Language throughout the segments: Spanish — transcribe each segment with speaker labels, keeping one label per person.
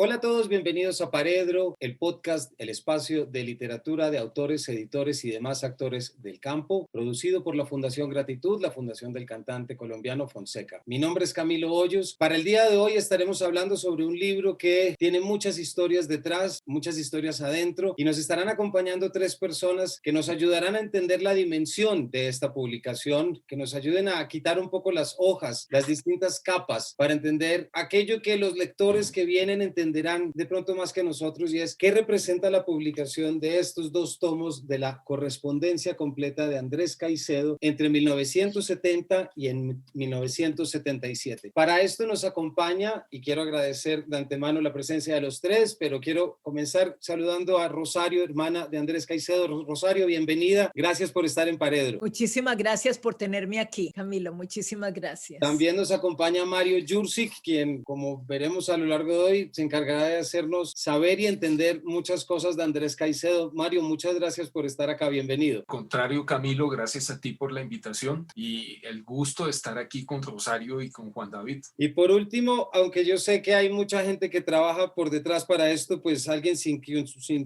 Speaker 1: Hola a todos, bienvenidos a Paredro, el podcast, el espacio de literatura de autores, editores y demás actores del campo, producido por la Fundación Gratitud, la fundación del cantante colombiano Fonseca. Mi nombre es Camilo Hoyos. Para el día de hoy estaremos hablando sobre un libro que tiene muchas historias detrás, muchas historias adentro, y nos estarán acompañando tres personas que nos ayudarán a entender la dimensión de esta publicación, que nos ayuden a quitar un poco las hojas, las distintas capas, para entender aquello que los lectores que vienen entenderán de pronto más que nosotros, y es qué representa la publicación de estos dos tomos de la correspondencia completa de Andrés Caicedo entre 1970 y en 1977. Para esto nos acompaña, y quiero agradecer de antemano la presencia de los tres, pero quiero comenzar saludando a Rosario, hermana de Andrés Caicedo. Rosario, bienvenida. Gracias por estar en Paredro.
Speaker 2: Muchísimas gracias por tenerme aquí, Camilo. Muchísimas gracias.
Speaker 1: También nos acompaña Mario Jursic, quien, como veremos a lo largo de hoy, se encargará de hacernos saber y entender muchas cosas de Andrés Caicedo. Mario, muchas gracias por estar acá. Bienvenido.
Speaker 3: Al contrario, Camilo, gracias a ti por la invitación y el gusto de estar aquí con Rosario y con Juan David.
Speaker 1: Y por último, aunque yo sé que hay mucha gente que trabaja por detrás para esto, pues alguien sin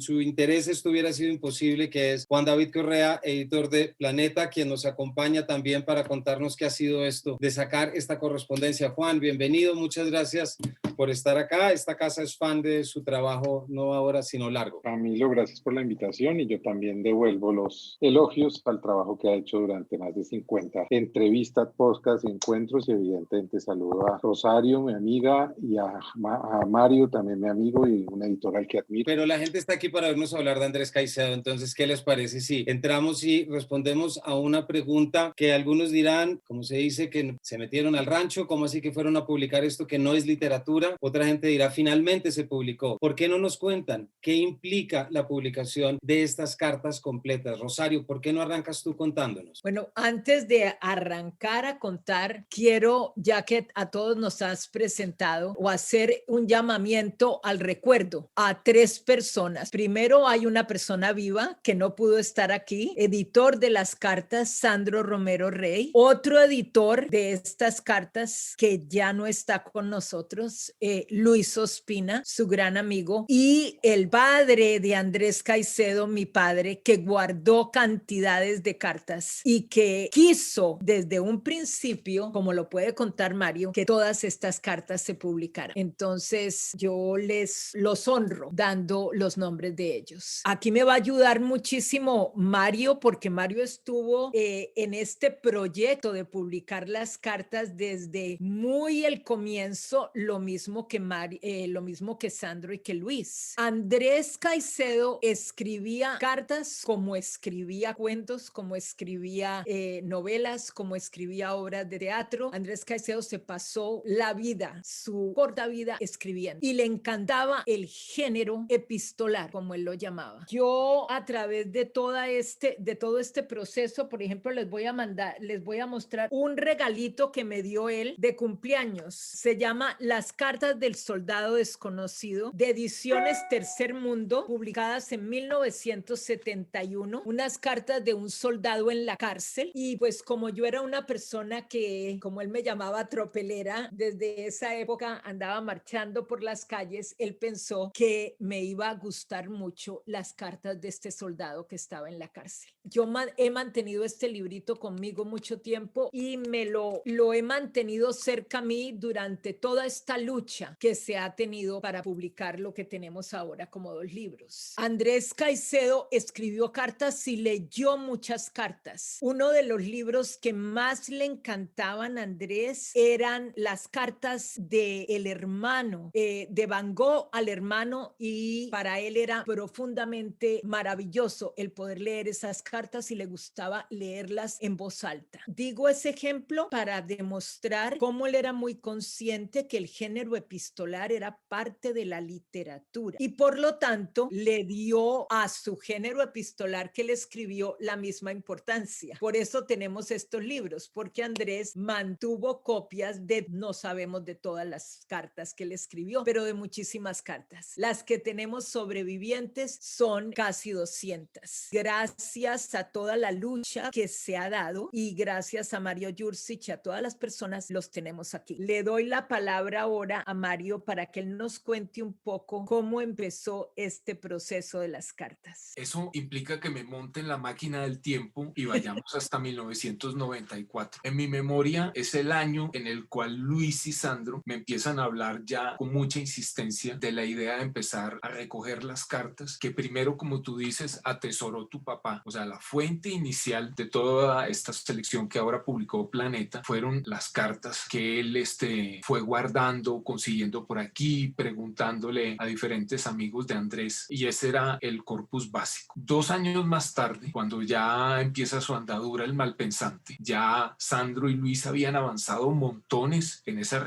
Speaker 1: su interés esto hubiera sido imposible, que es Juan David Correa, editor de Planeta, quien nos acompaña también para contarnos qué ha sido esto de sacar esta correspondencia. Juan, bienvenido, muchas gracias por estar acá. Esta casa es fan de su trabajo, no ahora, sino largo.
Speaker 4: Camilo, gracias por la invitación, y yo también devuelvo los elogios al trabajo que ha hecho durante más de 50 entrevistas, podcasts, encuentros, y evidentemente saludo a Rosario, mi amiga, y a Mario, también mi amigo y un editor al que admiro.
Speaker 1: Pero la gente está aquí para vernos hablar de Andrés Caicedo, entonces, ¿qué les parece si entramos y respondemos a una pregunta que algunos dirán, como se dice, que se metieron al rancho? ¿Cómo así que fueron a publicar esto que no es literatura? Otra gente dirá, finalmente se publicó. ¿Por qué no nos cuentan qué implica la publicación de estas cartas completas? Rosario, ¿por qué no arrancas tú contándonos?
Speaker 2: Bueno, antes de arrancar a contar, quiero, ya que a todos nos has presentado, o hacer un llamamiento al recuerdo a tres personas. Primero, hay una persona viva que no pudo estar aquí, editor de las cartas, Sandro Romero Rey. Otro editor de estas cartas que ya no está con nosotros, Luis Ospina, su gran amigo, y el padre de Andrés Caicedo, mi padre, que guardó cantidades de cartas y que quiso desde un principio, como lo puede contar Mario, que todas estas cartas se publicaran. Entonces yo los honro dando los nombres de ellos. Aquí me va a ayudar muchísimo Mario, porque Mario estuvo en este proyecto de publicar las cartas desde muy el comienzo, lo mismo que Sandro y que Luis. Andrés Caicedo escribía cartas como escribía cuentos, como escribía novelas, como escribía obras de teatro. Andrés Caicedo se pasó la vida, su corta vida, escribiendo, y le encantaba el género epistolar, como él lo llamaba. Yo, a través de todo este proceso, por ejemplo, les voy a mostrar un regalito que me dio él de cumpleaños. Se llama Las cartas del soldado desconocido, de Ediciones Tercer Mundo, publicadas en 1971, unas cartas de un soldado en la cárcel. Y pues como yo era una persona que, como él me llamaba, tropelera, desde esa época andaba marchando por las calles, él pensó que me iba a gustar mucho las cartas de este soldado que estaba en la cárcel. Yo he mantenido este librito conmigo mucho tiempo y me lo he mantenido cerca a mí durante toda esta lucha que se ha tenido para publicar lo que tenemos ahora como dos libros. Andrés Caicedo escribió cartas y leyó muchas cartas. Uno de los libros que más le encantaban a Andrés eran las cartas del hermano, de Van Gogh al hermano, y para él era profundamente maravilloso el poder leer esas cartas y le gustaba leerlas en voz alta. Digo ese ejemplo para demostrar cómo él era muy consciente que el género epistolar era parte de la literatura y por lo tanto le dio a su género epistolar que él escribió la misma importancia. Por eso tenemos estos libros, porque Andrés mantuvo copias de, no sabemos de todas las cartas que él escribió, pero de muchísimas cartas. Las que tenemos sobrevivientes son casi 200. Gracias a toda la lucha que se ha dado y gracias a Mario Jursic y a todas las personas, los tenemos aquí. Le doy la palabra ahora a Mario para que él nos nos cuente un poco cómo empezó este proceso de las cartas.
Speaker 3: Eso implica que me monte en la máquina del tiempo y vayamos hasta 1994. En mi memoria es el año en el cual Luis y Sandro me empiezan a hablar ya con mucha insistencia de la idea de empezar a recoger las cartas que primero, como tú dices, atesoró tu papá. O sea, la fuente inicial de toda esta selección que ahora publicó Planeta fueron las cartas que él fue guardando, consiguiendo por aquí, preguntándole a diferentes amigos de Andrés, y ese era el corpus básico. 2 años más tarde, cuando ya empieza su andadura el Malpensante, ya Sandro y Luis habían avanzado montones en esa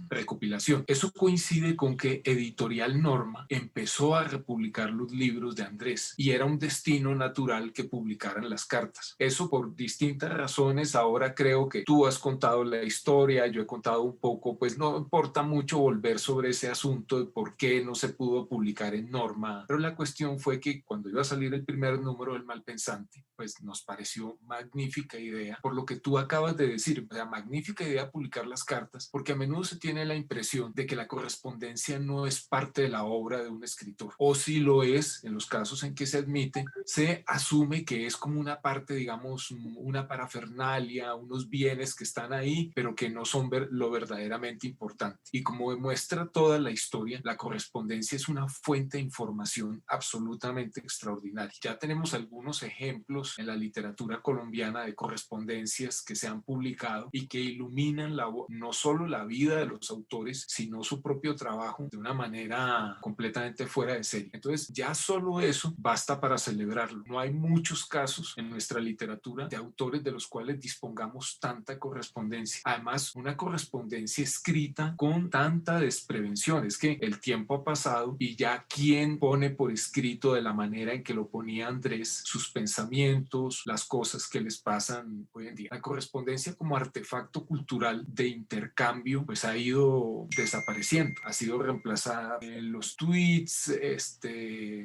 Speaker 3: recopilación. Eso coincide con que Editorial Norma empezó a republicar los libros de Andrés y era un destino natural que publicaran las cartas. Eso por distintas razones. Ahora creo que tú has contado la historia, yo he contado un poco, pues no importa mucho volver sobre ese asunto de por qué no se pudo publicar en Norma, pero la cuestión fue que cuando iba a salir el primer número del Malpensante, pues nos pareció magnífica idea, por lo que tú acabas de decir, o sea, magnífica idea publicar las cartas, porque a menudo se tiene la impresión de que la correspondencia no es parte de la obra de un escritor, o si lo es, en los casos en que se admite, se asume que es como una parte, digamos, una parafernalia, unos bienes que están ahí, pero que no son lo verdaderamente importante. Y como demuestra toda la historia, la correspondencia es una fuente de información absolutamente extraordinaria. Ya tenemos algunos ejemplos en la literatura colombiana de correspondencias que se han publicado y que iluminan no solo la vida de los autores, sino su propio trabajo de una manera completamente fuera de serie. Entonces, ya solo eso basta para celebrarlo. No hay muchos casos en nuestra literatura de autores de los cuales dispongamos tanta correspondencia. Además, una correspondencia escrita con tanta desprevención. Es que el tiempo ha pasado y ya quien pone por escrito de la manera en que lo ponía Andrés sus pensamientos, las cosas que les pasan hoy en día. La correspondencia como artefacto cultural de intercambio pues ha ido desapareciendo, ha sido reemplazada. Los tweets,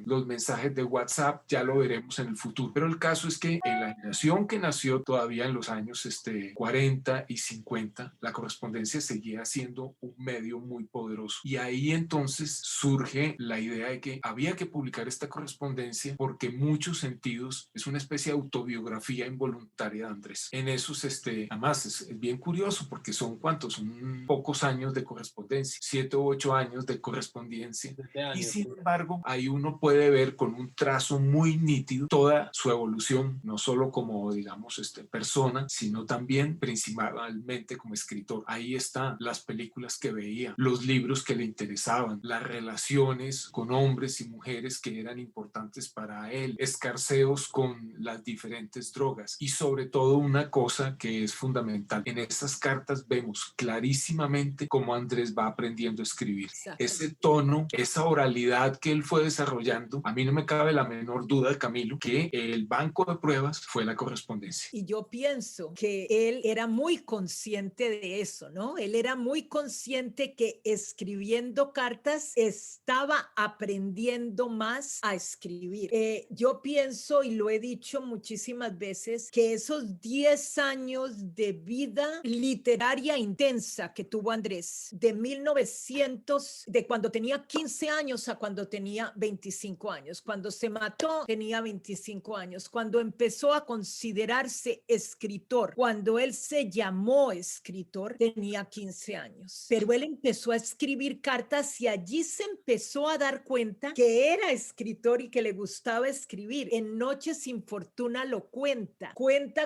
Speaker 3: los mensajes de WhatsApp, ya lo veremos en el futuro. Pero el caso es que en la generación que nació todavía en los años 40 y 50, la correspondencia seguía siendo un medio muy poderoso. Y ahí entonces surge la idea de que había que publicar esta correspondencia porque en muchos sentidos es una especie de autobiografía involuntaria de Andrés. En esos, además es bien curioso porque son ¿cuántos? Son pocos años de correspondencia, 7 u 8 años de correspondencia. Y sin embargo, ahí uno puede ver con un trazo muy nítido toda su evolución, no solo como, digamos, persona, sino también principalmente como escritor. Ahí están las películas que veía, los libros que le interesaban, las relaciones con hombres y mujeres que eran importantes para él, escarceos con las diferentes drogas y sobre todo una cosa que es fundamental. En estas cartas vemos clarísimamente cómo Andrés va aprendiendo a escribir. Ese tono, esa oralidad que él fue desarrollando, a mí no me cabe la menor duda, Camilo, que el banco de pruebas fue la correspondencia.
Speaker 2: Y yo pienso que él era muy consciente de eso, ¿no? Él era muy consciente que escribiendo cartas estaba aprendiendo más a escribir. Yo pienso, y lo he dicho muchísimas veces, que esos 10 años de vida literaria intensa que tuvo Andrés, de cuando tenía 15 años a cuando tenía 25 años, cuando se mató tenía 25 años, cuando empezó a considerarse escritor, cuando él se llamó escritor, tenía 15 años, pero él empezó a escribir cartas y allí se empezó a dar cuenta que era escritor y que le gustaba escribir. En Noches sin Fortuna lo cuenta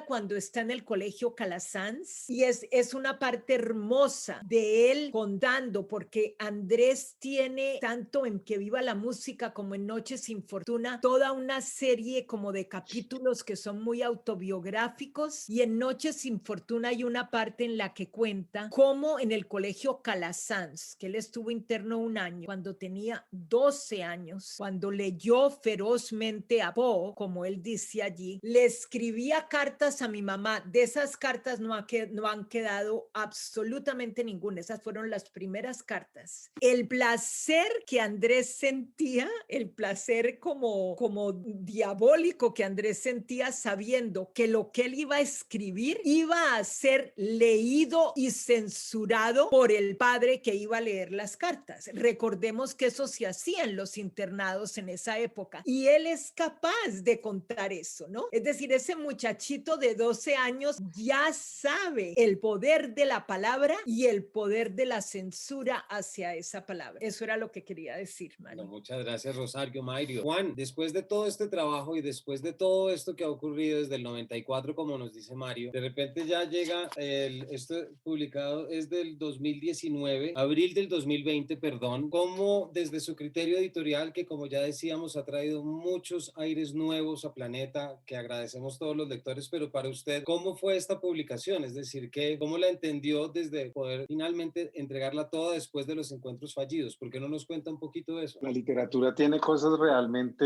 Speaker 2: cuando está en el colegio Calasanz y es una parte hermosa de él contando, porque Andrés tiene tanto en Que Viva la Música como en Noches sin Fortuna toda una serie como de capítulos que son muy autobiográficos, y en Noches sin Fortuna hay una parte en la que cuenta cómo en el colegio Calasanz, que él estuvo interno 1 año, cuando tenía 12 años, cuando leyó ferozmente a Poe, como él dice allí, le escribía cartas a mi mamá. De esas cartas no han quedado absolutamente ninguna. Esas fueron las primeras cartas. El placer que Andrés sentía, el placer como diabólico que Andrés sentía sabiendo que lo que él iba a escribir iba a ser leído y censurado por el padre que iba a leer las cartas. Recordemos que eso se hacía en los internados en esa época y él es capaz de contar eso, ¿no? Es decir, ese muchachito de 12 años ya sabe el poder de la palabra y el poder de la censura hacia esa palabra. Eso era lo que quería decir, Mario.
Speaker 1: No, muchas gracias, Rosario, Mayrio. Juan, después de todo este trabajo y después de todo esto que ha ocurrido desde el 94, como nos dice Mario, de repente ya llega, esto publicado es del 2019, abril del 2020, perdón, como desde su criterio editorial, que como ya decíamos, ha traído muchos aires nuevos a Planeta, que agradecemos todos los lectores, pero para usted, ¿cómo fue esta publicación? Es decir, ¿cómo la entendió desde poder finalmente entregarla toda después de los encuentros fallidos? ¿Por qué no nos cuenta un poquito de eso?
Speaker 4: La literatura tiene cosas realmente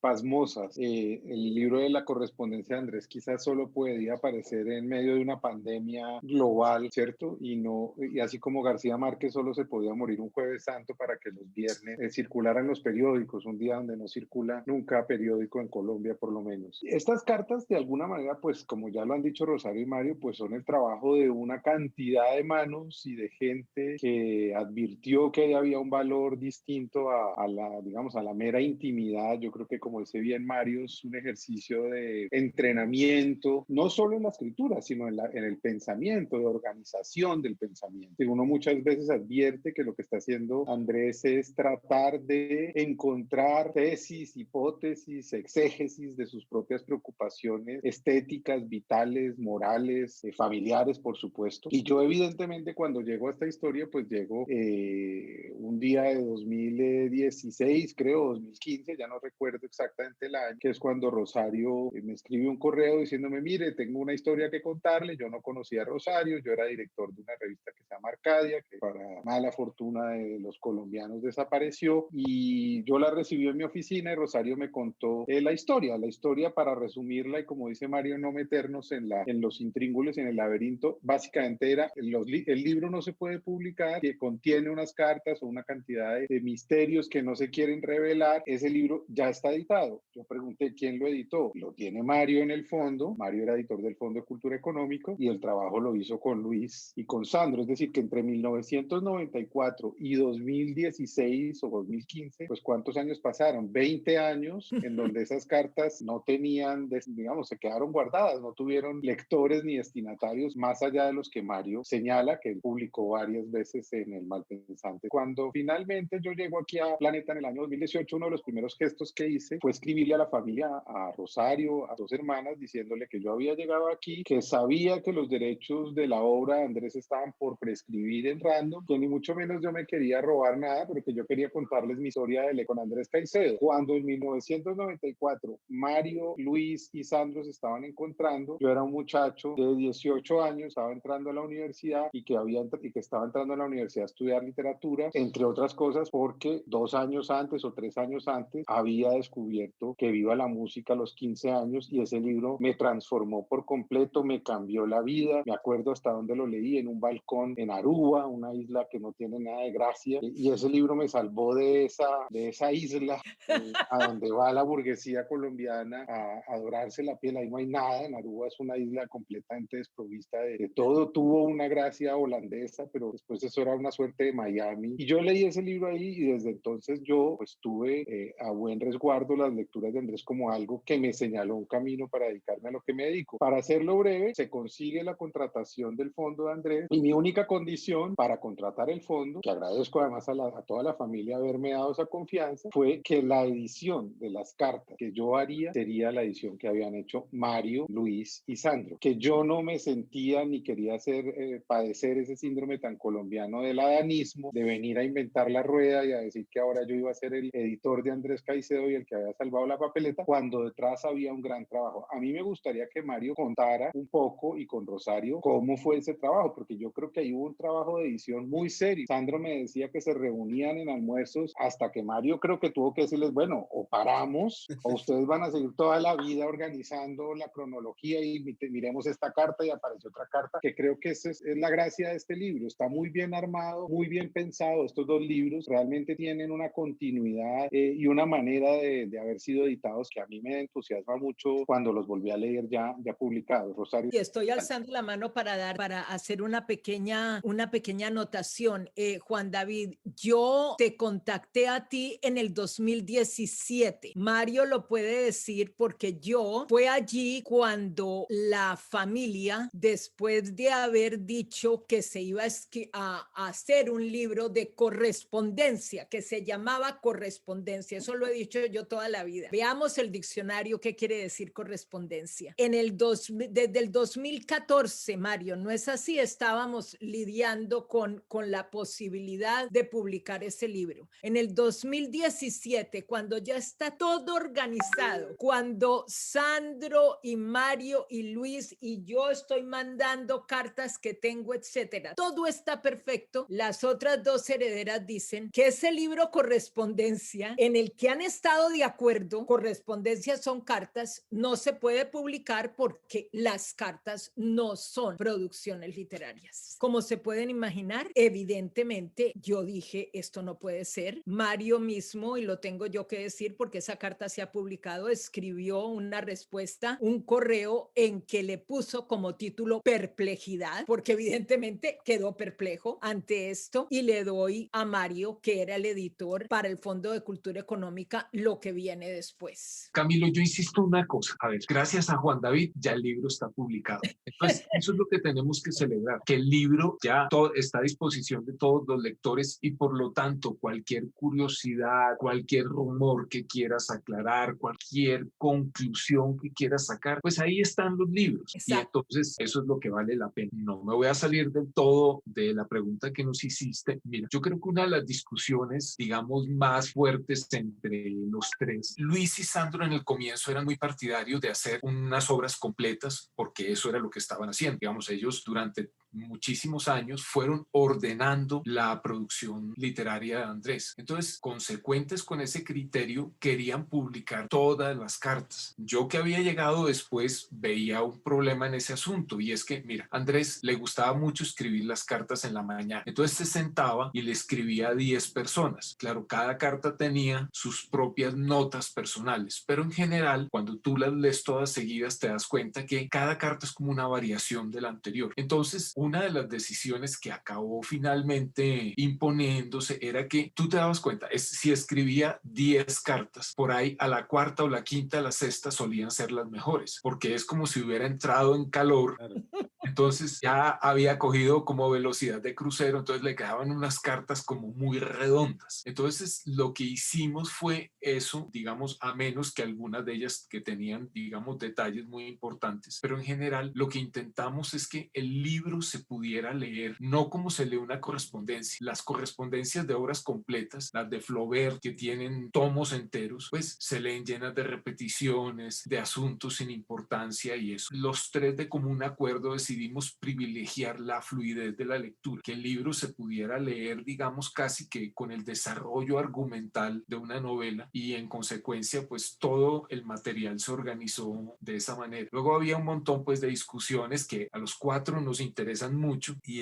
Speaker 4: pasmosas. El libro de la correspondencia de Andrés quizás solo podía aparecer en medio de una pandemia global, ¿cierto? Y así como García Márquez solo se podía morir un jueves santo para que los viernes circularan los periódicos, un día donde no circula nunca periódico en Colombia por lo menos. Estas cartas de alguna manera, pues como ya lo han dicho Rosario y Mario, pues son el trabajo de una cantidad de manos y de gente que advirtió que había un valor distinto a la, digamos, a la mera intimidad. Yo creo que, como dice bien Mario, es un ejercicio de entrenamiento, no solo en la escritura, sino en el pensamiento, de organización del pensamiento. Y uno muchas veces advierte que lo que está haciendo Andrés es tratar de encontrar tesis, hipótesis, exégesis de sus propias preocupaciones estéticas, vitales, morales, familiares, por supuesto. Y yo, evidentemente, cuando llego a esta historia, pues llego un día de 2016, creo, 2015, ya no recuerdo exactamente el año, que es cuando Rosario me escribe un correo diciéndome, mire, tengo una historia que contarle. Yo no conocía a Rosario, yo era director de una revista que se llama Arcadia, que para mala fortuna de los colombianos desapareció, y yo la recibí en mi oficina y Rosario me contó la historia para resumirla y, como dice Mario, no meternos en los intríngulis, en el laberinto. Básicamente era, el libro no se puede publicar, que contiene unas cartas o una cantidad de misterios que no se quieren revelar. Ese libro ya está editado. Yo pregunté quién lo editó. Lo tiene Mario en el fondo. Mario era editor del Fondo de Cultura Económico y el trabajo lo hizo con Luis y con Sandro. Es decir, que entre 1994 y 2016 o 2015, pues ¿cuántos años pasaron? 20 años en donde esas cartas no tenían, digamos, se quedaron guardadas, no tuvieron lectores ni destinatarios más allá de los que Mario señala, que él publicó varias veces en El Malpensante. Cuando finalmente yo llego aquí a Planeta en el año 2018, uno de los primeros gestos que hice fue escribirle a la familia, a Rosario, a dos hermanas, diciéndole que yo había llegado aquí, que sabía que los derechos de la obra de Andrés estaban por prescribir en Random, que ni mucho menos yo me quería robar nada, pero que yo quería contarles mi historia con Andrés Caicedo. Cuando en 1994 Mario, Luis y Sandro se estaban encontrando, yo era un muchacho de 18 años, estaba entrando a la universidad y que estaba entrando a la universidad a estudiar literatura, entre otras cosas porque 2 años antes o 3 años antes había descubierto que Viva la Música a los 15 años, y ese libro me transformó por completo, me cambió la vida. Me acuerdo hasta dónde lo leí, en un balcón en Aruba, una isla que no tiene nada de gracia, y ese libro me salvó de esa isla a donde va la burguesía colombiana a dorarse la piel. Ahí no hay nada. En Aruba es una isla completamente desprovista de todo. Tuvo una gracia holandesa, pero después eso era una suerte de Miami. Y yo leí ese libro ahí, y desde entonces yo pues tuve a buen resguardo las lecturas de Andrés como algo que me señaló un camino para dedicarme a lo que me dedico. Para hacerlo breve, se consigue la contratación del fondo de Andrés, y mi única condición para contratar el fondo, que agradezco además a toda la familia haberme dado esa confianza, fue que la edición de las cartas que yo haría sería la edición que habían hecho Mario, Luis y Sandro, que yo no me sentía ni quería padecer ese síndrome tan colombiano del adanismo, de venir a inventar la rueda y a decir que ahora yo iba a ser el editor de Andrés Caicedo y el que había salvado la papeleta, cuando detrás había un gran trabajo. A mí me gustaría que Mario contara un poco, y con Rosario, cómo fue ese trabajo, porque yo creo que ahí hubo un trabajo de edición muy serio. Sandro me decía que se reunían en almuerzos hasta que Mario creo que tuvo que decirles, bueno, o paramos o ustedes van a seguir toda la vida organizando la cronología y miremos esta carta y apareció otra carta, que creo que esa es la gracia de este libro. Está muy bien armado, muy bien pensado. Estos dos libros realmente tienen una continuidad y una manera de haber sido editados que a mí me entusiasma mucho cuando los volví a leer ya publicados. Rosario.
Speaker 2: Y estoy alzando la mano para hacer una pequeña anotación invitación, Juan David. Yo te contacté a ti en el 2017. Mario lo puede decir porque yo fue allí cuando la familia, después de haber dicho que se iba a hacer un libro de correspondencia, que se llamaba correspondencia, eso lo he dicho yo toda la vida. Veamos el diccionario, ¿qué quiere decir correspondencia? Desde el 2014, Mario, ¿no es así? Estábamos lidiando con la posibilidad de publicar ese libro. En el 2017, cuando ya está todo organizado, cuando Sandro y Mario y Luis y yo estoy mandando cartas que tengo, etcétera, todo está perfecto, las otras dos herederas dicen que ese libro correspondencia en el que han estado de acuerdo, correspondencia son cartas, no se puede publicar porque las cartas no son producciones literarias. Como se pueden imaginar, evidentemente yo dije, esto no puede ser. Mario mismo, y lo tengo yo que decir porque esa carta se ha publicado, escribió una respuesta, un correo en que le puso como título perplejidad, porque evidentemente quedó perplejo ante esto, y le doy a Mario, que era el editor para el Fondo de Cultura Económica, lo que viene después.
Speaker 3: Camilo, yo insisto una cosa. A ver, gracias a Juan David, ya el libro está publicado. Entonces, eso es lo que tenemos que celebrar, que el libro ya está a disposición de todos los lectores y por lo tanto cualquier curiosidad, cualquier rumor que quieras aclarar, cualquier conclusión que quieras sacar, pues ahí están los libros.
Speaker 2: Exacto.
Speaker 3: Y entonces eso es lo que vale la pena. No me voy a salir del todo de la pregunta que nos hiciste. Mira, yo creo que una de las discusiones, digamos, más fuertes entre los tres, Luis y Sandro en el comienzo eran muy partidarios de hacer unas obras completas porque eso era lo que estaban haciendo. Digamos, ellos durante muchísimos años fueron ordenando la producción literaria de Andrés. Entonces, consecuentes con ese criterio, querían publicar todas las cartas. Yo que había llegado después veía un problema en ese asunto y es que, mira, a Andrés le gustaba mucho escribir las cartas en la mañana. Entonces se sentaba y le escribía a 10 personas. Claro, cada carta tenía sus propias notas personales, pero en general, cuando tú las lees todas seguidas, te das cuenta que cada carta es como una variación de la anterior. Entonces, una de las decisiones que acabó finalmente imponiéndose era que tú te dabas cuenta, si escribía 10 cartas, por ahí a la cuarta o la quinta, a la sexta solían ser las mejores, porque es como si hubiera entrado en calor. Claro. Entonces ya había cogido como velocidad de crucero, entonces le quedaban unas cartas como muy redondas. Entonces lo que hicimos fue eso, digamos, a menos que algunas de ellas que tenían, digamos, detalles muy importantes, pero en general lo que intentamos es que el libro se pudiera leer no como se lee una correspondencia. Las correspondencias de obras completas, las de Flaubert, que tienen tomos enteros, pues se leen llenas de repeticiones, de asuntos sin importancia y eso. Los tres de común acuerdo decidimos privilegiar la fluidez de la lectura, que el libro se pudiera leer, digamos, casi que con el desarrollo argumental de una novela y en consecuencia, pues todo el material se organizó de esa manera. Luego había un montón, pues, de discusiones que a los cuatro nos interesan mucho y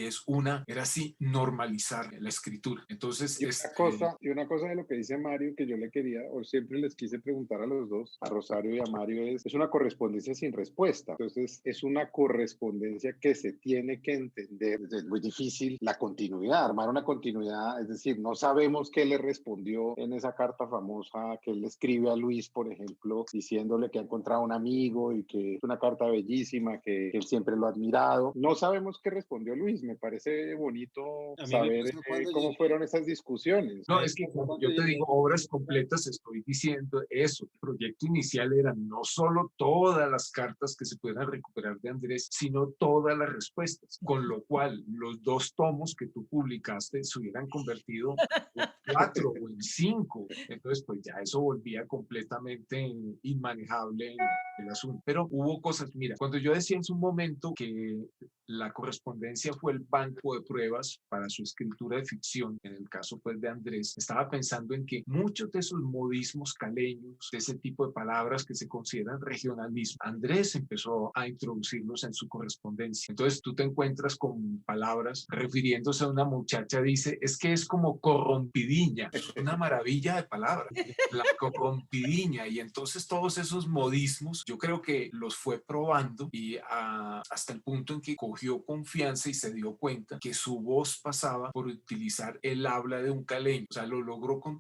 Speaker 3: era así, normalizar la escritura. Entonces,
Speaker 4: y una cosa de lo que dice Mario que yo le quería, o siempre les quise preguntar a los dos, a Rosario y a Mario, es una correspondencia sin respuesta. Entonces, es una correspondencia que se tiene que entender. Es muy difícil la continuidad, armar una continuidad, es decir, no sabemos qué le respondió en esa carta famosa que él le escribe a Luis, por ejemplo, diciéndole que ha encontrado un amigo y que es una carta bellísima, que él siempre lo ha admirado. No sabemos qué respondió Luis, me parece bonito saber cómo fueron esas discusiones.
Speaker 3: No, es que cuando yo te digo obras completas, estoy diciendo eso. El proyecto inicial era no solo todas las cartas que se puedan recuperar de Andrés, sino todas las respuestas, con lo cual los 2 tomos que tú publicaste se hubieran convertido en 4 o en 5. Entonces, pues ya eso volvía completamente inmanejable el asunto. Pero hubo cosas, mira, cuando yo decía en su momento que la correspondencia fue el banco de pruebas para su escritura de ficción, en el caso pues de Andrés, estaba pensando en que muchos de esos modismos caleños, de ese tipo de palabras que se consideran regionalismo, Andrés empezó a introducirlos en su correspondencia. Entonces tú te encuentras con palabras refiriéndose a una muchacha, dice, es que es como corrompidísima. corrompidiña, es una maravilla de palabra, la corrompidiña. Y entonces todos esos modismos yo creo que los fue probando y hasta el punto en que cogió confianza y se dio cuenta que su voz pasaba por utilizar el habla de un caleño. O sea, lo logró con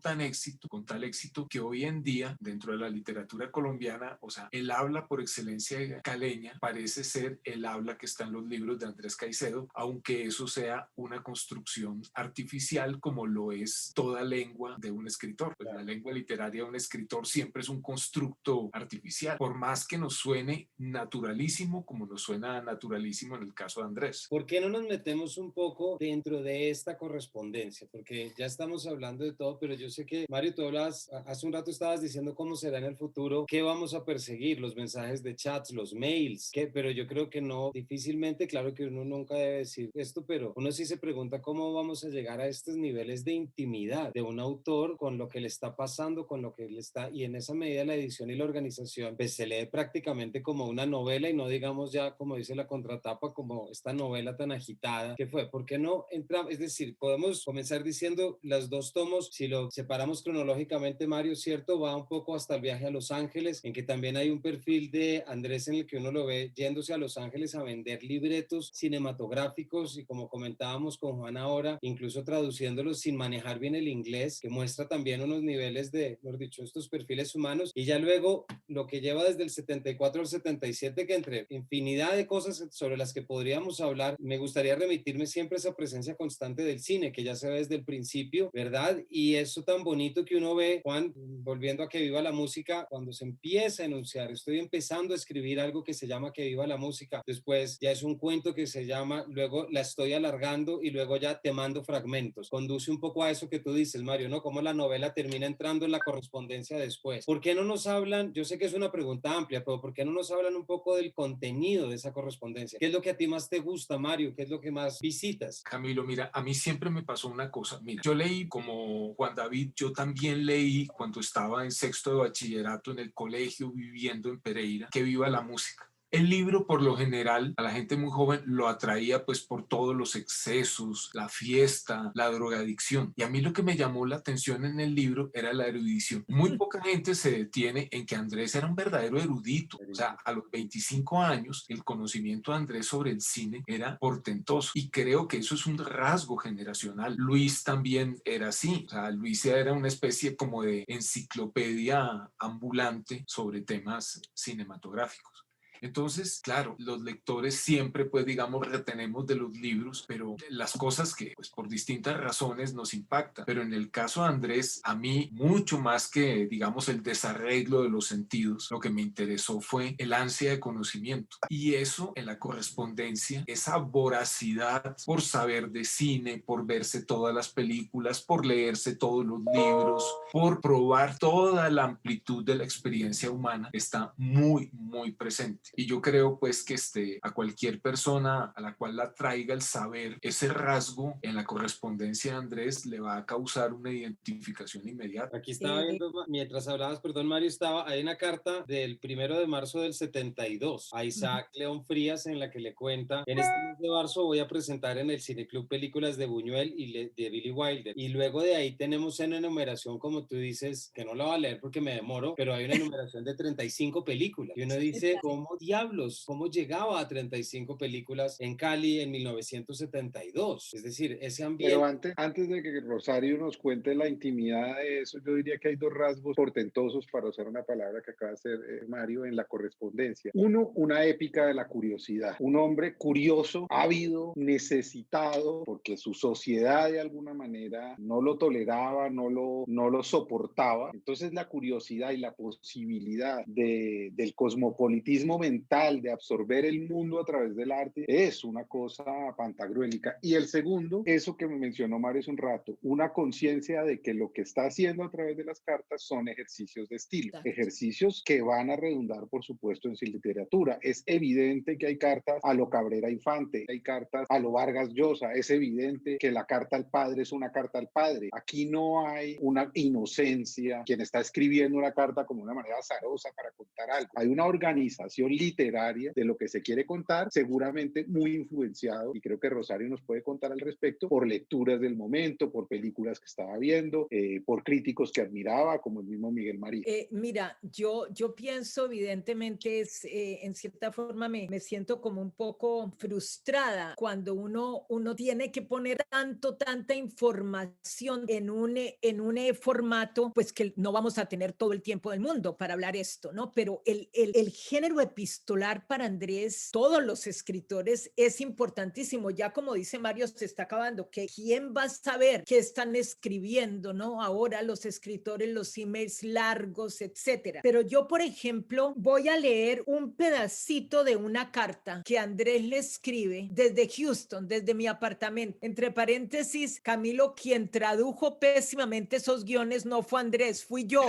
Speaker 3: con tal éxito que hoy en día dentro de la literatura colombiana, o sea, el habla por excelencia caleña parece ser el habla que está en los libros de Andrés Caicedo, aunque eso sea una construcción artificial como lo es toda lengua de un escritor. Pues la lengua literaria de un escritor siempre es un constructo artificial, por más que nos suene naturalísimo como nos suena naturalísimo en el caso de Andrés.
Speaker 1: ¿Por qué no nos metemos un poco dentro de esta correspondencia? Porque ya estamos hablando de todo, pero yo sé que, Mario, tú hablabas, hace un rato estabas diciendo cómo será en el futuro, qué vamos a perseguir, los mensajes de chats, los mails, ¿qué? Pero yo creo que no, difícilmente, claro que uno nunca debe decir esto, pero uno sí se pregunta cómo vamos a llegar a estos niveles de intimidad de un autor con lo que le está pasando, con lo que le está, y en esa medida la edición y la organización, pues se lee prácticamente como una novela y no digamos ya, como dice la contratapa, como esta novela tan agitada que fue. ¿Por qué no entramos? Es decir, podemos comenzar diciendo los dos tomos, si lo separamos cronológicamente, Mario, ¿cierto? Va un poco hasta el viaje a Los Ángeles, en que también hay un perfil de Andrés en el que uno lo ve yéndose a Los Ángeles a vender libretos cinematográficos y como comentábamos con Juan ahora, incluso traduciéndolos sin manejar bien el inglés, que muestra también unos niveles de, mejor dicho, estos perfiles humanos. Y ya luego lo que lleva desde el 74 al 77, que entre infinidad de cosas sobre las que podríamos hablar, me gustaría remitirme siempre a esa presencia constante del cine, que ya se ve desde el principio, ¿verdad? Y eso tan bonito que uno ve, Juan, volviendo a Que Viva la Música, cuando se empieza a enunciar, estoy empezando a escribir algo que se llama Que Viva la Música, después ya es un cuento que se llama, luego la estoy alargando y luego ya te mando fragmentos. Conduce un poco a eso que tú dices, Mario, ¿no? Cómo la novela termina entrando en la correspondencia después. ¿Por qué no nos hablan? Yo sé que es una pregunta amplia, pero ¿por qué no nos hablan un poco del contenido de esa correspondencia? ¿Qué es lo que a ti más te gusta, Mario? ¿Qué es lo que más visitas?
Speaker 3: Camilo, mira, a mí siempre me pasó una cosa. Mira, yo leí como Juan David, yo también leí cuando estaba en sexto de bachillerato en el colegio viviendo en Pereira, Que Viva la Música. El libro, por lo general, a la gente muy joven lo atraía pues por todos los excesos, la fiesta, la drogadicción. Y a mí lo que me llamó la atención en el libro era la erudición. Muy poca gente se detiene en que Andrés era un verdadero erudito. O sea, a los 25 años, el conocimiento de Andrés sobre el cine era portentoso. Y creo que eso es un rasgo generacional. Luis también era así. O sea, Luis era una especie como de enciclopedia ambulante sobre temas cinematográficos. Entonces, claro, los lectores siempre, pues digamos, retenemos de los libros, pero las cosas que, pues por distintas razones nos impactan. Pero en el caso de Andrés, a mí, mucho más que, digamos, el desarreglo de los sentidos, lo que me interesó fue el ansia de conocimiento. Y eso en la correspondencia, esa voracidad por saber de cine, por verse todas las películas, por leerse todos los libros, por probar toda la amplitud de la experiencia humana, está muy, muy presente. Y yo creo pues que a cualquier persona a la cual la traiga el saber, ese rasgo en la correspondencia de Andrés le va a causar una identificación inmediata.
Speaker 1: Aquí estaba viendo, mientras hablabas, perdón, Mario, hay una carta del 1 de marzo del 72 a Isaac León Frías en la que le cuenta, en este mes de marzo voy a presentar en el Cineclub películas de Buñuel y de Billy Wilder. Y luego de ahí tenemos una enumeración, como tú dices, que no la voy a leer porque me demoro, pero hay una enumeración de 35 películas. Y uno dice, ¿cómo diablos? ¿Cómo llegaba a 35 películas en Cali en 1972? Es decir, ese
Speaker 4: Pero
Speaker 1: ambiente.
Speaker 4: antes de que Rosario nos cuente la intimidad de eso, yo diría que hay dos rasgos portentosos, para usar una palabra que acaba de hacer Mario, en la correspondencia. Uno, una épica de la curiosidad. Un hombre curioso, ávido, necesitado, porque su sociedad de alguna manera no lo toleraba, no lo soportaba. Entonces la curiosidad y la posibilidad del cosmopolitismo mental, de absorber el mundo a través del arte, es una cosa pantagruélica. Y el segundo, eso que me mencionó Mario hace un rato, una conciencia de que lo que está haciendo a través de las cartas son ejercicios de estilo,
Speaker 2: Exacto.
Speaker 4: ejercicios que van a redundar, por supuesto, en su literatura. Es evidente que hay cartas a lo Cabrera Infante, hay cartas a lo Vargas Llosa, es evidente que la carta al padre es una carta al padre. Aquí no hay una inocencia, quien está escribiendo una carta como una manera azarosa para contar algo. Hay una organización literaria de lo que se quiere contar, seguramente muy influenciado, y creo que Rosario nos puede contar al respecto, por lecturas del momento, por películas que estaba viendo, por críticos que admiraba, como el mismo Miguel María.
Speaker 2: Mira, yo pienso, evidentemente, en cierta forma me siento como un poco frustrada cuando uno tiene que poner tanta información en un formato, pues que no vamos a tener todo el tiempo del mundo para hablar esto, ¿no? Pero el género epistolar para Andrés, todos los escritores, es importantísimo. Ya como dice Mario, se está acabando, que quién va a saber qué están escribiendo, ¿no? Ahora los escritores, los emails largos, etcétera. Pero yo, por ejemplo, voy a leer un pedacito de una carta que Andrés le escribe desde Houston, desde mi apartamento. Entre paréntesis, Camilo, quien tradujo pésimamente esos guiones no fue Andrés, fui yo,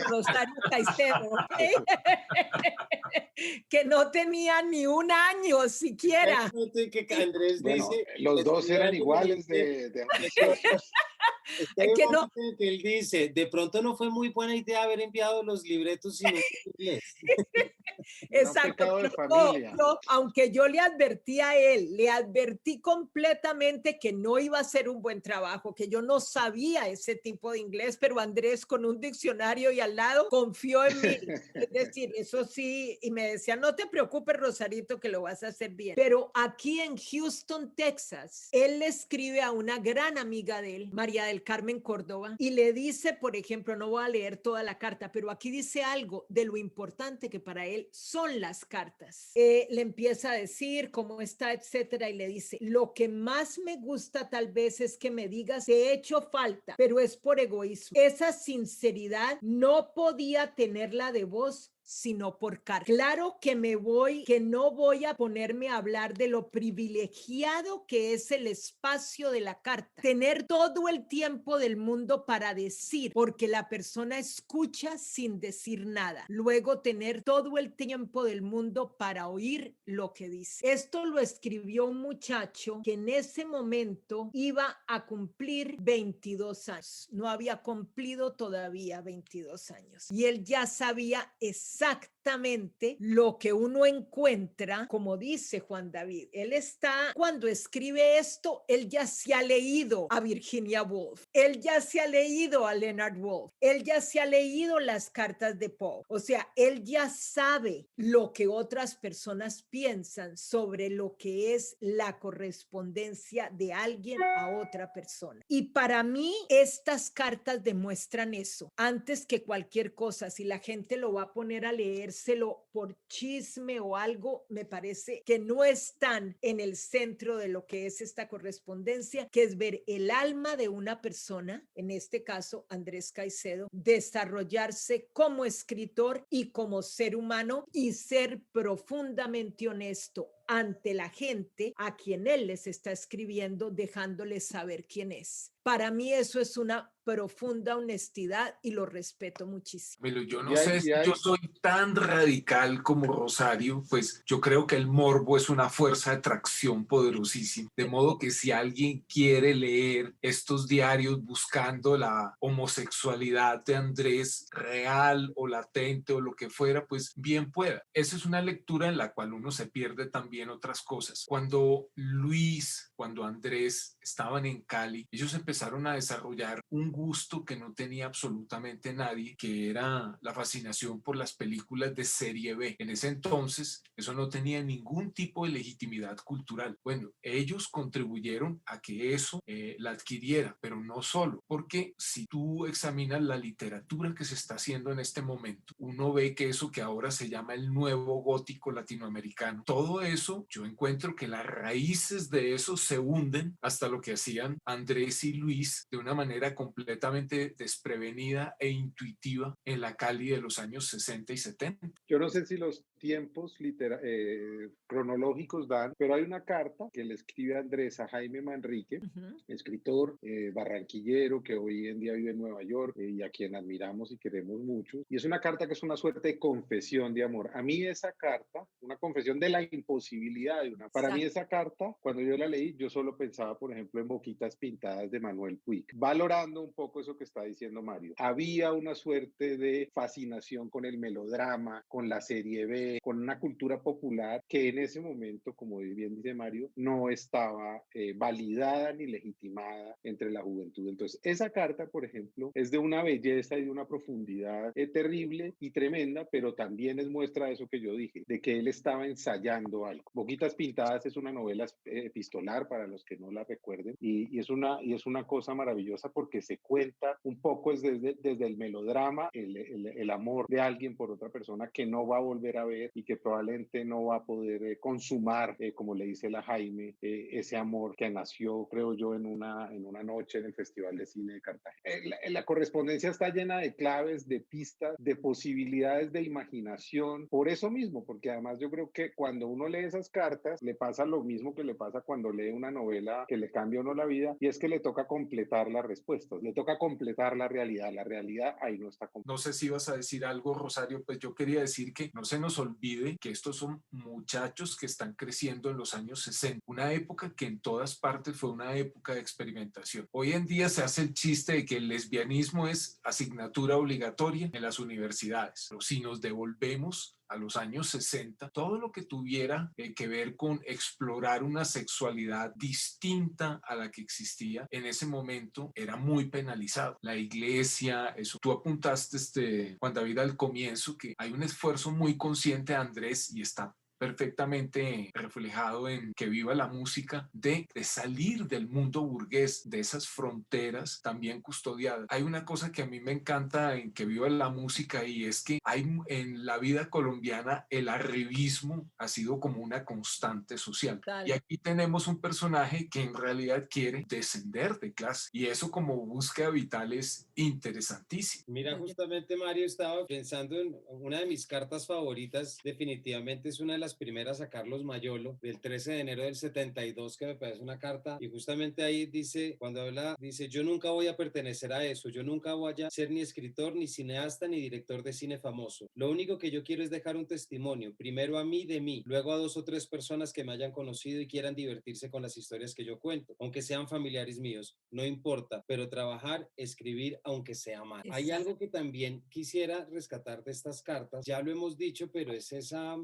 Speaker 2: Rosario Caicedo, que no tenía ni un año siquiera.
Speaker 1: Que Andrés
Speaker 4: bueno,
Speaker 1: dice,
Speaker 4: los dos eran iguales de ambiciosos.
Speaker 2: Que no,
Speaker 1: Que él dice, de pronto no fue muy buena idea haber enviado los libretos sin inglés.
Speaker 2: exacto,
Speaker 4: pecado de
Speaker 2: pero
Speaker 4: familia.
Speaker 2: aunque yo le advertí a él, le advertí completamente que no iba a ser un buen trabajo, que yo no sabía ese tipo de inglés, pero Andrés con un diccionario y al lado confió en mí. Es decir, eso sí, y me decía, no te preocupes, Rosarito, que lo vas a hacer bien. Pero aquí en Houston, Texas, él le escribe a una gran amiga de él, María del Carmen Córdoba, y le dice, por ejemplo, no voy a leer toda la carta, pero aquí dice algo de lo importante que para él son las cartas. Le empieza a decir cómo está, etcétera, y le dice, lo que más me gusta tal vez es que me digas, te he hecho falta, pero es por egoísmo. Esa sinceridad no podía tenerla de vos sino por carta. Claro que no voy a ponerme a hablar de lo privilegiado que es el espacio de la carta. Tener todo el tiempo del mundo para decir, porque la persona escucha sin decir nada. Luego tener todo el tiempo del mundo para oír lo que dice. Esto lo escribió un muchacho que en ese momento iba a cumplir 22 años. No había cumplido todavía 22 años. Y él ya sabía exactamente lo que uno encuentra, como dice Juan David. Cuando escribe esto, él ya se ha leído a Virginia Woolf, él ya se ha leído a Leonard Woolf, él ya se ha leído las cartas de Poe. O sea, él ya sabe lo que otras personas piensan sobre lo que es la correspondencia de alguien a otra persona. Y para mí, estas cartas demuestran eso. Antes que cualquier cosa, si la gente lo va a poner a leérselo por chisme o algo, me parece que no están en el centro de lo que es esta correspondencia, que es ver el alma de una persona, en este caso Andrés Caicedo, desarrollarse como escritor y como ser humano y ser profundamente honesto ante la gente a quien él les está escribiendo, dejándoles saber quién es. Para mí eso es una profunda honestidad y lo respeto muchísimo.
Speaker 3: Pero yo no sé si yo soy tan radical como Rosario, pues yo creo que el morbo es una fuerza de atracción poderosísima. De modo que si alguien quiere leer estos diarios buscando la homosexualidad de Andrés real o latente o lo que fuera, pues bien pueda. Esa es una lectura en la cual uno se pierde también otras cosas. Cuando Andrés estaban en Cali, ellos empezaron a desarrollar un gusto que no tenía absolutamente nadie, que era la fascinación por las películas de serie B. En ese entonces, eso no tenía ningún tipo de legitimidad cultural. Bueno, ellos contribuyeron a que eso la adquiriera, pero no solo, porque si tú examinas la literatura que se está haciendo en este momento, uno ve que eso que ahora se llama el nuevo gótico latinoamericano, todo eso, yo encuentro que las raíces de eso se hunden hasta lo que hacían Andrés y Luis de una manera completamente desprevenida e intuitiva en la Cali de los años 60 y 70.
Speaker 4: Yo no sé si los tiempos cronológicos dan, pero hay una carta que le escribe Andrés a Jaime Manrique, escritor barranquillero que hoy en día vive en Nueva York y a quien admiramos y queremos mucho. Y es una carta que es una suerte de confesión de amor. A mí esa carta, una confesión de la imposibilidad de una... Para mí esa carta, cuando yo la leí, yo solo pensaba, por ejemplo, en Boquitas Pintadas de Manuel Puig, valorando un poco eso que está diciendo Mario. Había una suerte de fascinación con el melodrama, con la serie B, con una cultura popular que en ese momento, como bien dice Mario, no estaba validada ni legitimada entre la juventud. Entonces, esa carta, por ejemplo, es de una belleza y de una profundidad terrible y tremenda, pero también es muestra de eso que yo dije, de que él estaba ensayando algo. Boquitas Pintadas es una novela epistolar para los que no la recuerden y es una cosa maravillosa porque se cuenta un poco desde el melodrama, el amor de alguien por otra persona que no va a volver a ver y que probablemente no va a poder consumar, como le dice la Jaime, ese amor que nació, creo yo, en una noche en el Festival de Cine de Cartagena. La correspondencia está llena de claves, de pistas, de posibilidades de imaginación, por eso mismo, porque además yo creo que cuando uno lee esas cartas, le pasa lo mismo que le pasa cuando lee una novela que le cambia a uno la vida, y es que le toca completar las respuestas, le toca completar la realidad ahí no está completa.
Speaker 3: No sé si ibas a decir algo, Rosario, pues yo quería decir que no se nos olvide que estos son muchachos que están creciendo en los años 60, una época que en todas partes fue una época de experimentación. Hoy en día se hace el chiste de que el lesbianismo es asignatura obligatoria en las universidades, pero si nos devolvemos a los años 60, todo lo que tuviera que ver con explorar una sexualidad distinta a la que existía en ese momento era muy penalizado. La iglesia, eso. Tú apuntaste, Juan David, al comienzo, que hay un esfuerzo muy consciente de Andrés y está perfectamente reflejado en Que viva la música, de salir del mundo burgués, de esas fronteras también custodiadas. Hay una cosa que a mí me encanta en Que viva la música y es que hay en la vida colombiana el arribismo ha sido como una constante social.
Speaker 2: Claro.
Speaker 3: Y aquí tenemos un personaje que en realidad quiere descender de clase y eso como búsqueda vital es interesantísimo.
Speaker 1: Mira, justamente Mario, estaba pensando en una de mis cartas favoritas, definitivamente es una de las primeras a Carlos Mayolo, del 13 de enero del 72, que me parece una carta, y justamente ahí dice, cuando habla, dice, yo nunca voy a pertenecer a eso, yo nunca voy a ser ni escritor, ni cineasta, ni director de cine famoso. Lo único que yo quiero es dejar un testimonio, primero a mí de mí, luego a 2 o 3 personas que me hayan conocido y quieran divertirse con las historias que yo cuento, aunque sean familiares míos, no importa, pero trabajar, escribir, aunque sea mal. Hay algo que también quisiera rescatar de estas cartas, ya lo hemos dicho, pero es esa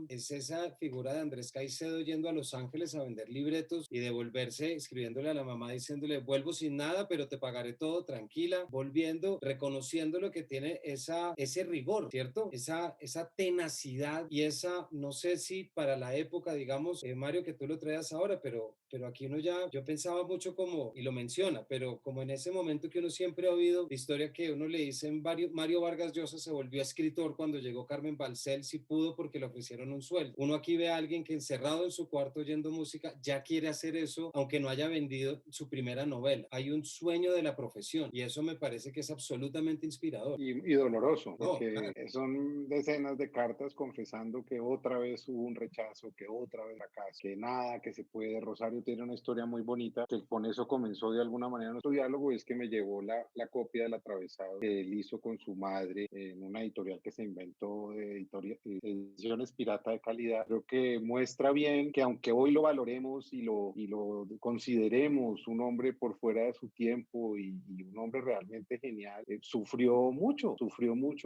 Speaker 1: figura de Andrés Caicedo yendo a Los Ángeles a vender libretos y devolverse escribiéndole a la mamá diciéndole, vuelvo sin nada, pero te pagaré todo, tranquila, volviendo, reconociendo lo que tiene ese rigor, ¿cierto? Esa tenacidad y no sé si para la época, digamos, Mario, que tú lo traes ahora, pero aquí uno yo pensaba mucho como, y lo menciona, pero como en ese momento que uno siempre ha oído la historia que uno le dicen, Mario Vargas Llosa se volvió escritor cuando llegó Carmen Balcells, si pudo porque le ofrecieron un sueldo. Uno aquí ve a alguien que encerrado en su cuarto oyendo música ya quiere hacer eso, aunque no haya vendido su primera novela. Hay un sueño de la profesión y eso me parece que es absolutamente inspirador.
Speaker 4: Y doloroso, porque
Speaker 1: Claro.
Speaker 4: son decenas de cartas confesando que otra vez hubo un rechazo, que otra vez fracaso, que nada, que se puede. Rosario tiene una historia muy bonita, que con eso comenzó de alguna manera nuestro diálogo, y es que me llevó la copia del Atravesado que él hizo con su madre en una editorial que se inventó de ediciones pirata de calidad. Creo que muestra bien que aunque hoy lo valoremos y lo consideremos un hombre por fuera de su tiempo y un hombre realmente genial, sufrió mucho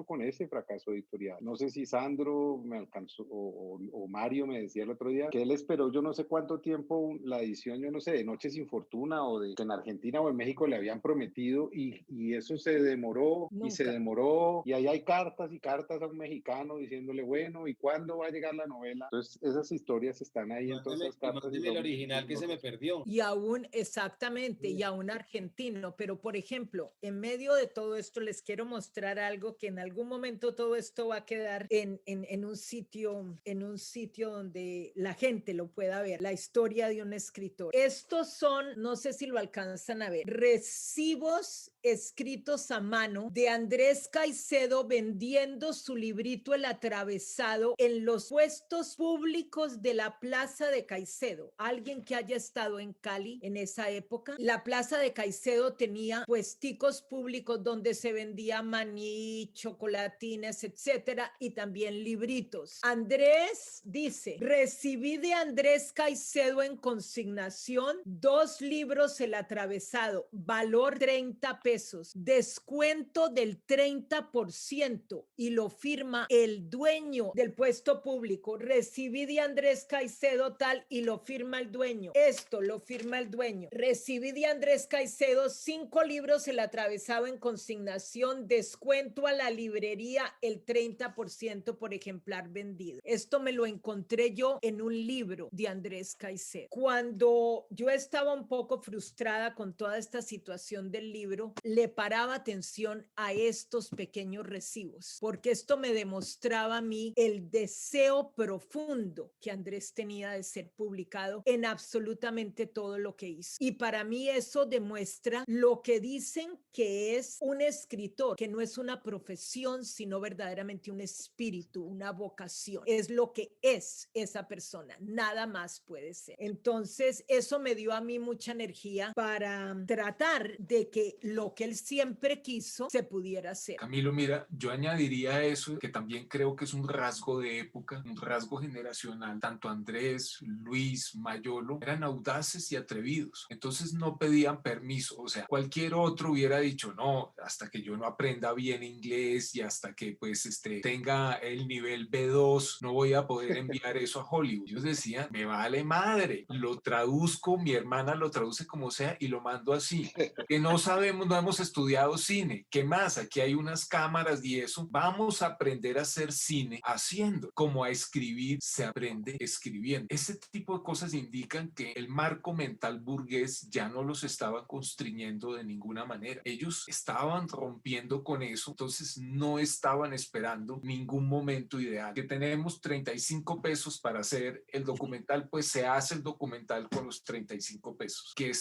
Speaker 4: con ese fracaso editorial. No sé si Sandro me alcanzó o Mario me decía el otro día que él esperó yo no sé cuánto tiempo la edición, yo no sé, de Noche sin Fortuna o de que en Argentina o en México le habían prometido y eso se demoró.
Speaker 2: Nunca.
Speaker 4: Y se demoró y ahí hay cartas y cartas a un mexicano diciéndole, bueno, ¿y cuándo va a llegar la novela? Entonces esas historias están ahí en todas esas cartas.
Speaker 1: Mándeme el original que se me perdió.
Speaker 2: Y aún, exactamente, y a un argentino, pero por ejemplo, en medio de todo esto les quiero mostrar algo que en algún momento todo esto va a quedar en un sitio donde la gente lo pueda ver, la historia de un escritor. Estos son, no sé si lo alcanzan a ver, recibos escritos a mano de Andrés Caicedo vendiendo su librito El Atravesado en los puestos públicos de la Plaza de Caicedo. Alguien que haya estado en Cali en esa época, la Plaza de Caicedo tenía puesticos públicos donde se vendía maní, chocolatines, etcétera, y también libritos. Andrés dice, recibí de Andrés Caicedo en consignación consignación, 2 libros El Atravesado, valor 30 pesos, descuento del 30% y lo firma el dueño del puesto público. Recibí de Andrés Caicedo tal y lo firma el dueño. Esto lo firma el dueño. Recibí de Andrés Caicedo 5 libros El Atravesado en consignación, descuento a la librería el 30% por ejemplar vendido. Esto me lo encontré yo en un libro de Andrés Caicedo. Cuando yo estaba un poco frustrada con toda esta situación del libro, le paraba atención a estos pequeños recibos, porque esto me demostraba a mí el deseo profundo que Andrés tenía de ser publicado en absolutamente todo lo que hizo. Y para mí eso demuestra lo que dicen que es un escritor, que no es una profesión, sino verdaderamente un espíritu, una vocación. Es lo que es esa persona, nada más puede ser. Entonces, eso me dio a mí mucha energía para tratar de que lo que él siempre quiso se pudiera hacer.
Speaker 3: Camilo, mira, yo añadiría a eso que también creo que es un rasgo de época, un rasgo generacional. Tanto Andrés, Luis, Mayolo eran audaces y atrevidos. Entonces no pedían permiso. O sea, cualquier otro hubiera dicho, no, hasta que yo no aprenda bien inglés y hasta que pues tenga el nivel B2, no voy a poder enviar eso a Hollywood. Ellos decían, me vale madre, lo traduzco, mi hermana lo traduce como sea y lo mando así. Que no sabemos, no hemos estudiado cine. ¿Qué más? Aquí hay unas cámaras y eso. Vamos a aprender a hacer cine haciendo. Como a escribir, se aprende escribiendo. Ese tipo de cosas indican que el marco mental burgués ya no los estaba constriñendo de ninguna manera. Ellos estaban rompiendo con eso, entonces no estaban esperando ningún momento ideal. Que tenemos 35 pesos para hacer el documental, pues se hace el documental con los 35 pesos. Que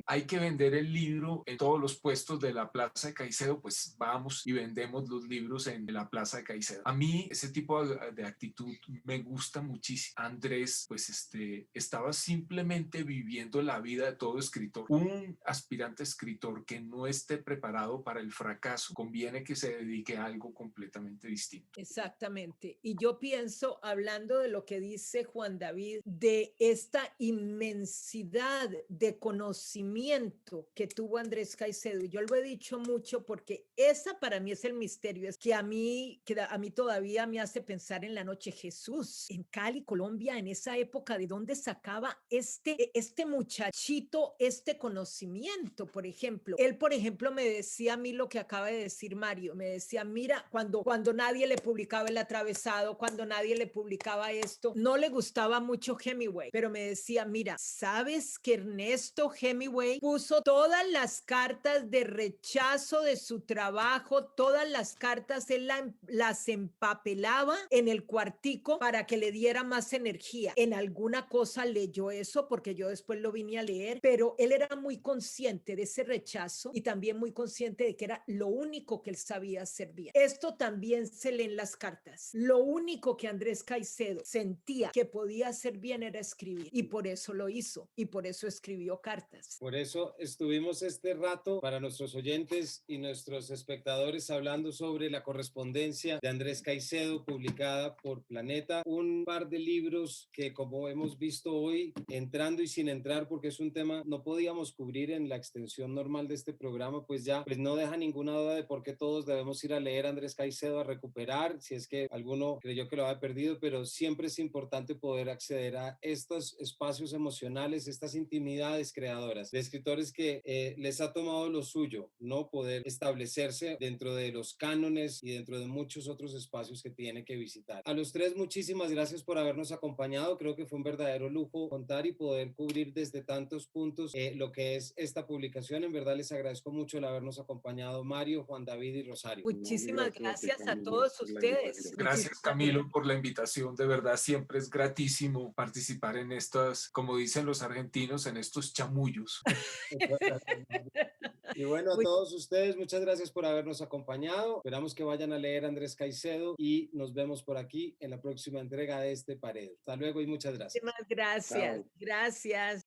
Speaker 3: hay que vender el libro en todos los puestos de la Plaza de Caicedo, pues vamos y vendemos los libros en la Plaza de Caicedo. A mí ese tipo de actitud me gusta muchísimo. Andrés, pues estaba simplemente viviendo la vida de todo escritor. Un aspirante escritor que no esté preparado para el fracaso, conviene que se dedique a algo completamente distinto.
Speaker 2: Exactamente. Y yo pienso, hablando de lo que dice Juan David, de esta inmensidad de conocimiento que tuvo Andrés Caicedo, y yo lo he dicho mucho porque esa para mí es el misterio, es que a mí todavía me hace pensar en la noche. Jesús, en Cali, Colombia, en esa época, ¿de dónde sacaba este muchachito este conocimiento? Por ejemplo, él, por ejemplo, me decía a mí lo que acaba de decir Mario, me decía, mira, cuando nadie le publicaba El Atravesado, cuando nadie le publicaba esto, no le gustaba mucho Hemingway, pero me decía, mira, ¿sabes que Ernesto Hemingway puso todas las cartas de rechazo de su trabajo, todas las cartas, él las empapelaba en el cuartico para que le diera más energía? En alguna cosa leyó eso, porque yo después lo vine a leer, pero él era muy consciente de ese rechazo y también muy consciente de que era lo único que él sabía hacer bien. Esto también se lee en las cartas. Lo único que Andrés Caicedo sentía que podía hacer bien era escribir, y por eso lo hizo, y por eso escribió cartas.
Speaker 1: Por eso estuvimos este rato para nuestros oyentes y nuestros espectadores hablando sobre la correspondencia de Andrés Caicedo publicada por Planeta, un par de libros que, como hemos visto hoy, entrando y sin entrar, porque es un tema no podíamos cubrir en la extensión normal de este programa, pues ya pues no deja ninguna duda de por qué todos debemos ir a leer a Andrés Caicedo, a recuperar, si es que alguno creyó que lo había perdido, pero siempre es importante poder acceder a estos espacios emocionales, estas intimidades creadoras de escritores que les ha tomado lo suyo, no poder establecerse dentro de los cánones y dentro de muchos otros espacios que tiene que visitar. A los tres, muchísimas gracias por habernos acompañado. Creo que fue un verdadero lujo contar y poder cubrir desde tantos puntos lo que es esta publicación. En verdad les agradezco mucho el habernos acompañado, Mario, Juan David y Rosario.
Speaker 2: Muchísimas gracias a todos ustedes.
Speaker 3: Gracias, Camilo, por la invitación. De verdad, siempre es gratísimo participar en estas, como dicen los argentinos, en estos chamullos.
Speaker 1: Y bueno, a todos ustedes, muchas gracias por habernos acompañado. Esperamos que vayan a leer a Andrés Caicedo y nos vemos por aquí en la próxima entrega de este Paredro. Hasta luego y muchas gracias.
Speaker 2: Muchísimas gracias.
Speaker 4: Chao.
Speaker 2: Gracias.